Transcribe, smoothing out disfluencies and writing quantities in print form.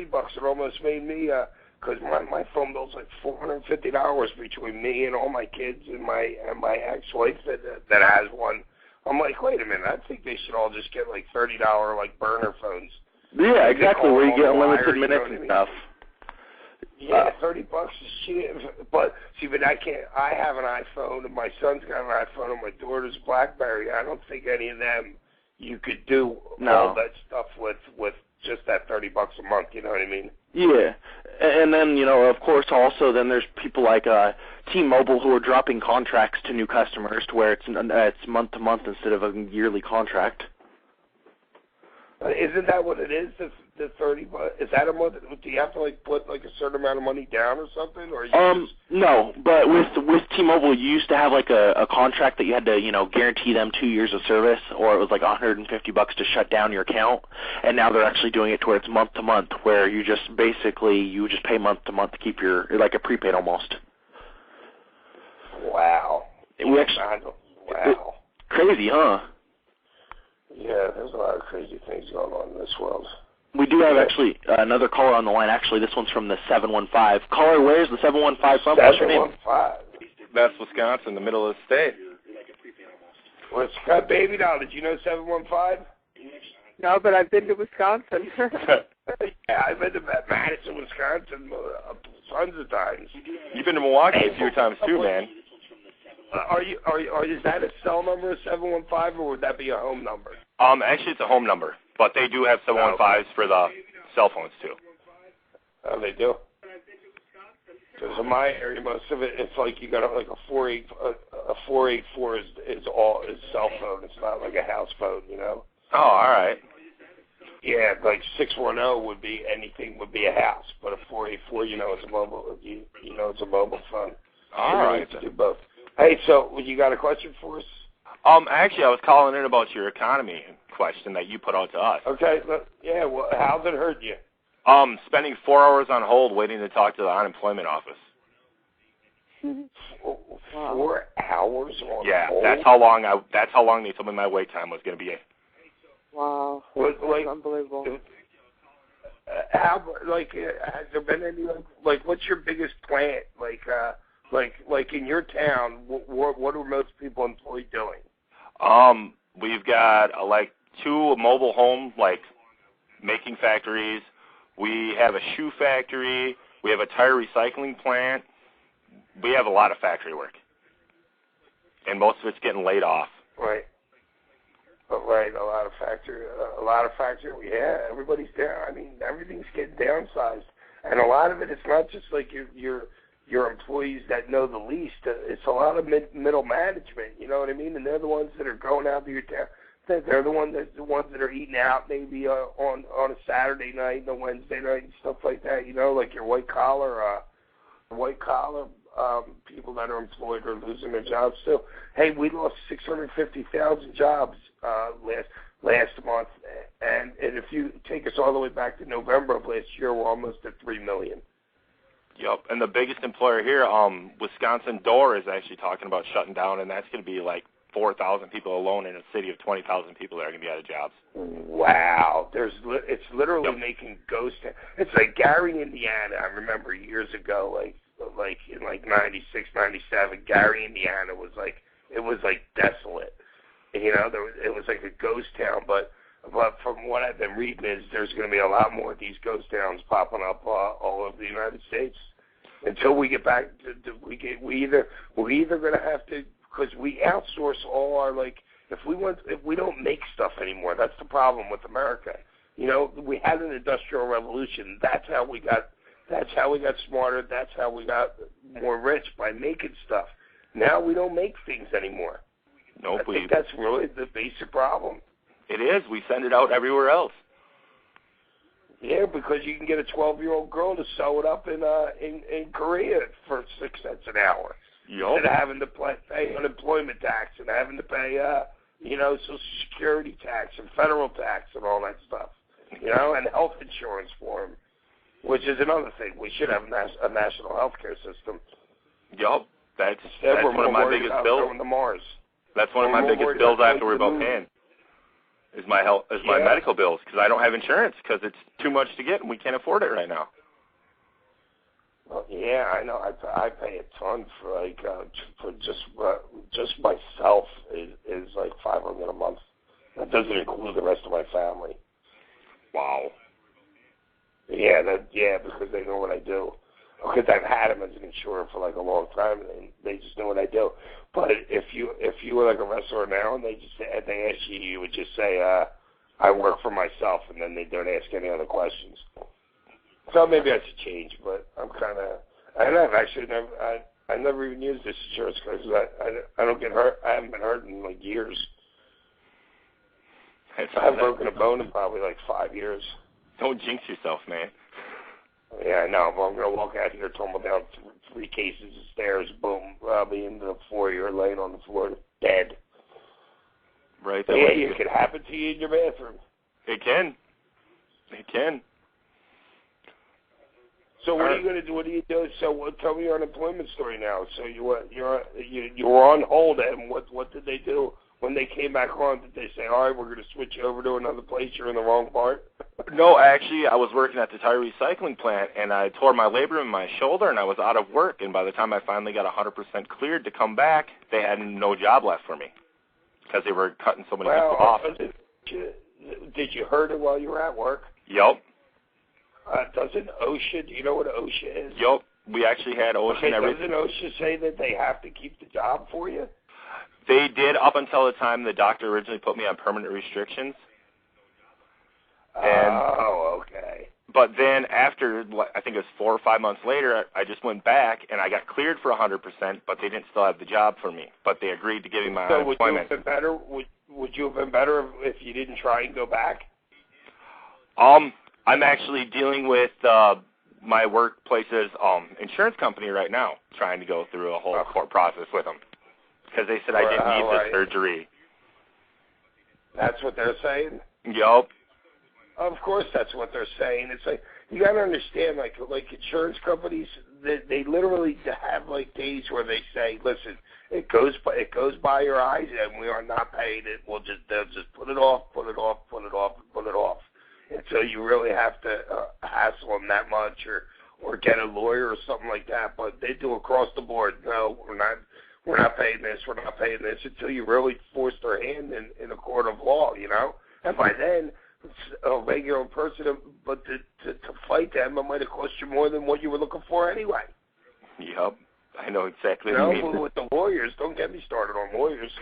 $30. It almost made me, because my phone bill's like $450 between me and all my kids and my ex-wife that has one. I'm like, wait a minute, I think they should all just get like $30 like burner phones. Yeah, exactly, where you get unlimited minutes and stuff. Yeah, $30 is cheap. But see, but I can't. I have an iPhone, and my son's got an iPhone, and my daughter's BlackBerry. I don't think any of them you could do all that stuff with just that $30 a month. You know what I mean? Yeah, and then of course, also then there's people like T-Mobile who are dropping contracts to new customers to where it's month to month instead of a yearly contract. Isn't that what it is? The $30? Is that a month? Do you have to like put like a certain amount of money down or something? Or no. But with T-Mobile, you used to have like a contract that you had to guarantee them 2 years of service, or it was like $150 to shut down your account. And now they're actually doing it to where it's month to month, where you just pay month to month to keep your like a prepaid almost. Wow. Wow. Crazy, huh? Yeah, there's a lot of crazy things going on in this world. We do have actually another caller on the line. Actually, this one's from the 715. Caller, where's the 715 from? What's your name? 715. That's Wisconsin, the middle of the state. Well, Scott Baby Doll, did you know 715? No, but I've been to Wisconsin. Yeah, I've been to Madison, Wisconsin tons of times. You've been to Milwaukee a few times too, man. Is that a cell number, 715, or would that be a home number? Actually, it's a home number, but they do have 715s for the cell phones too. Oh, they do. Because in my area, most of it's like you got like a 484 is cell phone. It's not like a house phone, Oh, all right. Yeah, like 610 would be a house, but a 484, it's a mobile. It's a mobile phone. All right. To do both. Hey, so you got a question for us? Actually, I was calling in about your economy question that you put out to us. Okay. Yeah. Well, how's it hurt you? Spending 4 hours on hold waiting to talk to the unemployment office. 4 hours on hold? That's how long they told me my wait time was going to be. Wow. Like, unbelievable. Has there been any what's your biggest plant like in your town? What are most people employed doing? We've got 2 mobile home making factories. We have a shoe factory. We have a tire recycling plant. We have a lot of factory work, and most of it's getting laid off. Right. Right, a lot of factory. Yeah, everybody's down. I mean, everything's getting downsized, and a lot of it's not just like your employees that know the least. It's a lot of middle management. You know what I mean? And they're the ones that are going out to your town. They're the ones that are eating out maybe on a Saturday night and a Wednesday night and stuff like that. Like your white collar people that are employed are losing their jobs too. Hey, we lost 650,000 jobs last month, and if you take us all the way back to November of last year, we're almost at 3 million. Yep, and the biggest employer here, Wisconsin Door, is actually talking about shutting down, and that's going to be 4,000 people alone in a city of 20,000 people that are going to be out of jobs. Wow, it's literally making ghost. It's like Gary, Indiana. I remember years ago, like in 96, 97, Gary, Indiana was desolate. It was like a ghost town. But from what I've been reading is there's going to be a lot more of these ghost towns popping up all over the United States. Until we get back to we're either going to have to, because we outsource all our if we don't make stuff anymore. That's the problem with America. We had an industrial revolution. That's how we got smarter. That's how we got more rich, by making stuff. Now we don't make things anymore. Nope. I think that's really the basic problem. It is. We send it out everywhere else. Yeah, because you can get a 12-year-old girl to sew it up in Korea for 6 cents an hour. Yep. Instead of having to pay unemployment tax and having to pay Social Security tax and federal tax and all that stuff. And health insurance for them. Which is another thing. We should have a national health care system. Yup. That's one of my biggest bills. To Mars. That's one of my biggest bills I have to worry about paying. is my medical bills, because I don't have insurance because it's too much to get and we can't afford it right now. Well, yeah, I know. I pay a ton for just myself is like $500 a month. That doesn't include the rest of my family. Wow. Yeah, because they know what I do. Because I've had them as an insurer for like a long time, and they just know what I do. But if you were like a wrestler now, and they ask you, you would just say, I work for myself, and then they don't ask any other questions. So maybe I should change, but I'm kind of. I never even used this insurance because I don't get hurt. I haven't been hurt in like years. I haven't broken a bone in probably like 5 years. Don't jinx yourself, man. Yeah, I know. But I'm going to walk out here, tumble down 3 cases of stairs, boom, I'll be into the foyer, laying on the floor, dead. Right. So, yeah, it could happen to you in your bathroom. It can. It can. So what are you going to do? What do you do? So tell me your unemployment story now. So you were on hold, and what did they do when they came back on? Did they say, all right, we're going to switch you over to another place? You're in the wrong part? No, actually, I was working at the tire recycling plant, and I tore my labrum in my shoulder, and I was out of work. And by the time I finally got 100% cleared to come back, they had no job left for me because they were cutting so many people off. Did you hurt it while you were at work? Yep. Doesn't OSHA, do you know what OSHA is? Yep. We actually had OSHA and everything. Doesn't OSHA say that they have to keep the job for you? They did up until the time the doctor originally put me on permanent restrictions. Oh, okay. But then after, I think it was 4 or 5 months later, I just went back, and I got cleared for 100%, but they didn't still have the job for me. But they agreed to give me my unemployment. Would you have been better if you didn't try and go back? I'm actually dealing with my workplace's insurance company right now, trying to go through a whole court process with them. Because they said I didn't need the surgery. That's what they're saying? Yup. Of course that's what they're saying. It's like, you got to understand, like insurance companies, they literally have like days where they say, listen, it goes by your eyes, and we are not paying it. They'll just put it off, put it off, put it off, and put it off. Until you really have to hassle them that much or get a lawyer or something like that. But they do across the board. No, we're not paying this. We're not paying this until you really force their hand in a court of law, you know. And by then, it's a regular person, but to fight them, it might have cost you more than what you were looking for anyway. Yep. I know exactly what you mean. With the lawyers, don't get me started on lawyers.